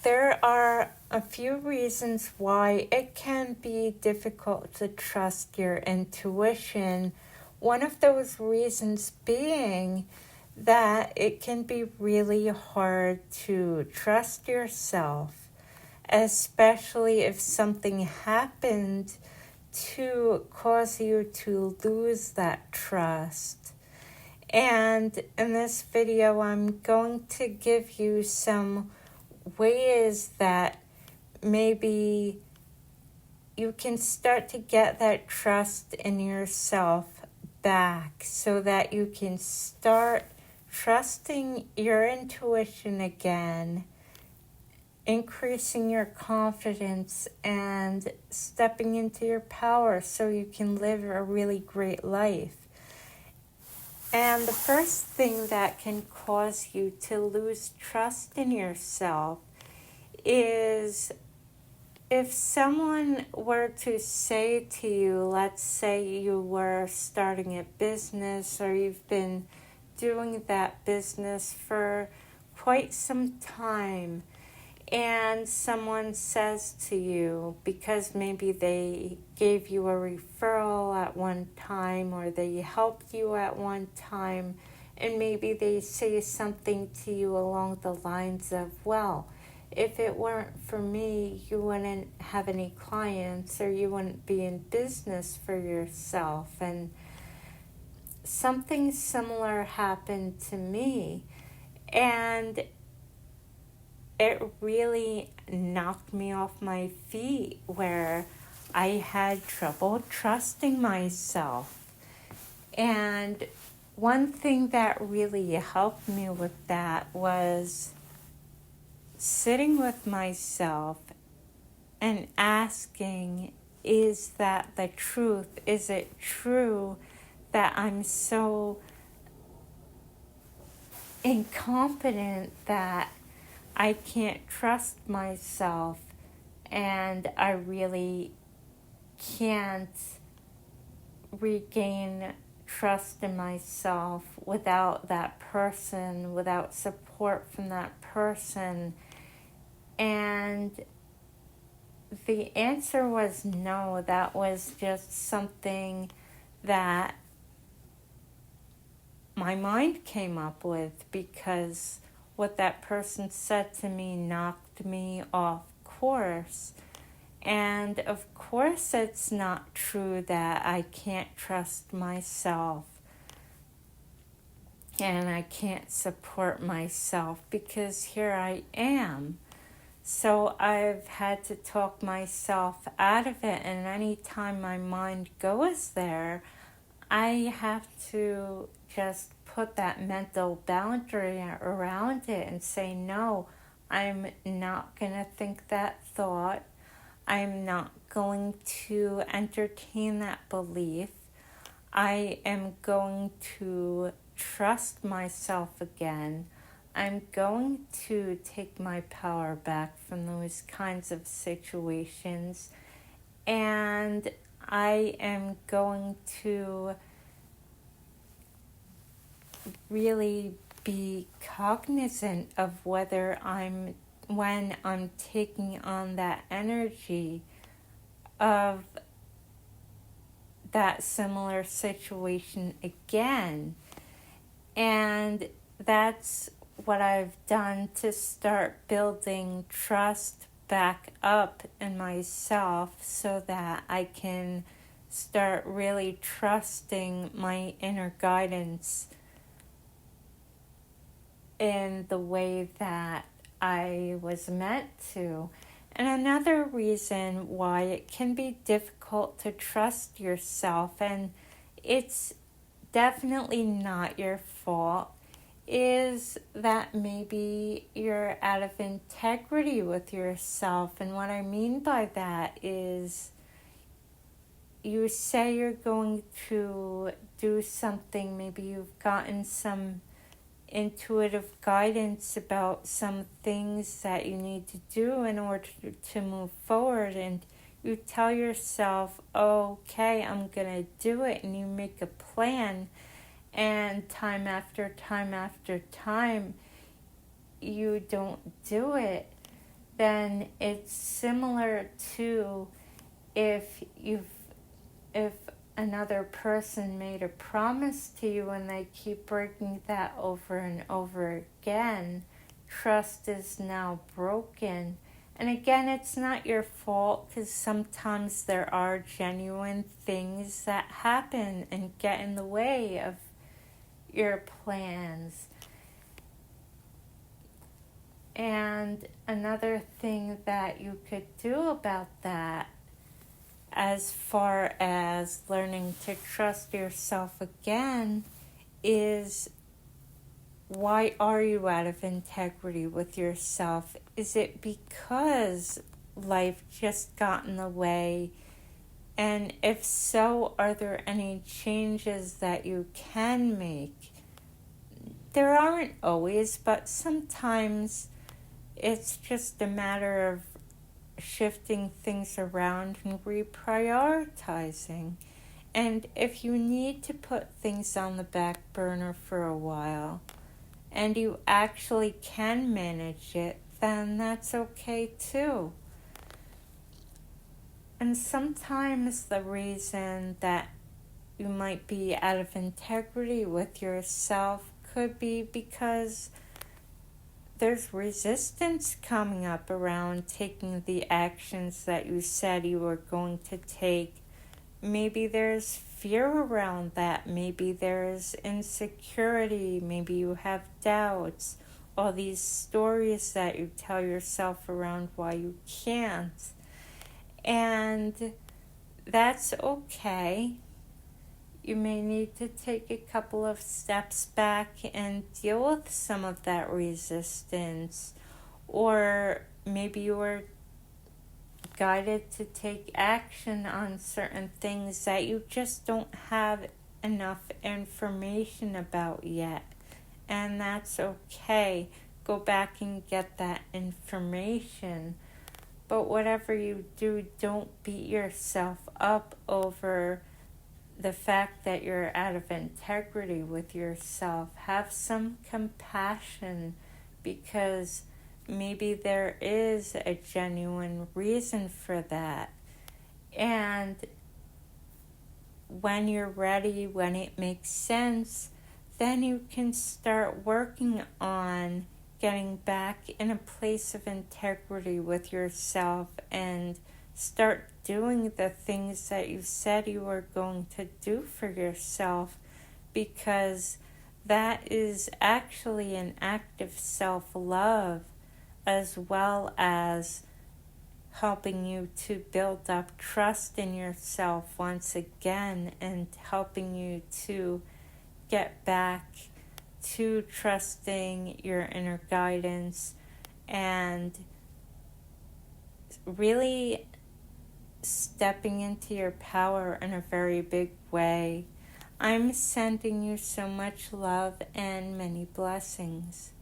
There are a few reasons why it can be difficult to trust your intuition. One of those reasons being that it can be really hard to trust yourself, especially if something happened to cause you to lose that trust. And in this video, I'm going to give you some ways that maybe you can start to get that trust in yourself back so that you can start trusting your intuition again, increasing your confidence and stepping into your power so you can live a really great life. And the first thing that can cause you to lose trust in yourself is if someone were to say to you, let's say you were starting a business or you've been doing that business for quite some time, and someone says to you, because maybe they gave you a referral at one time or they helped you at one time, and maybe they say something to you along the lines of, well, if it weren't for me, you wouldn't have any clients or you wouldn't be in business for yourself. And something similar happened to me, and it really knocked me off my feet where I had trouble trusting myself. And one thing that really helped me with that was sitting with myself and asking, is that the truth? Is it true that I'm so incompetent that I can't trust myself and I really can't regain trust in myself without that person, without support from that person? And the answer was no. That was just something that my mind came up with because what that person said to me knocked me off course. And of course it's not true that I can't trust myself and I can't support myself, because here I am. So I've had to talk myself out of it, and anytime my mind goes there, I have to just put that mental boundary around it and say, no, I'm not going to think that thought. I'm not going to entertain that belief. I am going to trust myself again. I'm going to take my power back from those kinds of situations, and I am going to really be cognizant of when I'm taking on that energy of that similar situation again. And that's what I've done to start building trust back up in myself so that I can start really trusting my inner guidance in the way that I was meant to. And another reason why it can be difficult to trust yourself, and it's definitely not your fault, is that maybe you're out of integrity with yourself. And what I mean by that is you say you're going to do something, maybe you've gotten some intuitive guidance about some things that you need to do in order to move forward, and you tell yourself, okay, I'm gonna do it, and you make a plan, and time after time after time you don't do it, then it's similar to if another person made a promise to you and they keep breaking that over and over again, trust is now broken. And again, it's not your fault, because sometimes there are genuine things that happen and get in the way of your plans. And another thing that you could do about that, as far as learning to trust yourself again, is, why are you out of integrity with yourself? Is it because life just got in the way? And if so, are there any changes that you can make? There aren't always, but sometimes it's just a matter of shifting things around and reprioritizing. And if you need to put things on the back burner for a while, and you actually can manage it, then that's okay too. And sometimes the reason that you might be out of integrity with yourself could be because there's resistance coming up around taking the actions that you said you were going to take. Maybe there's fear around that. Maybe there's insecurity. Maybe you have doubts. All these stories that you tell yourself around why you can't. And that's okay. You may need to take a couple of steps back and deal with some of that resistance. Or maybe you were guided to take action on certain things that you just don't have enough information about yet. And that's okay. Go back and get that information. But whatever you do, don't beat yourself up over the fact that you're out of integrity with yourself. Have some compassion, because maybe there is a genuine reason for that. And when you're ready, when it makes sense, then you can start working on getting back in a place of integrity with yourself and start doing the things that you said you were going to do for yourself, because that is actually an act of self-love, as well as helping you to build up trust in yourself once again, and helping you to get back to trusting your inner guidance and really stepping into your power in a very big way. I'm sending you so much love and many blessings.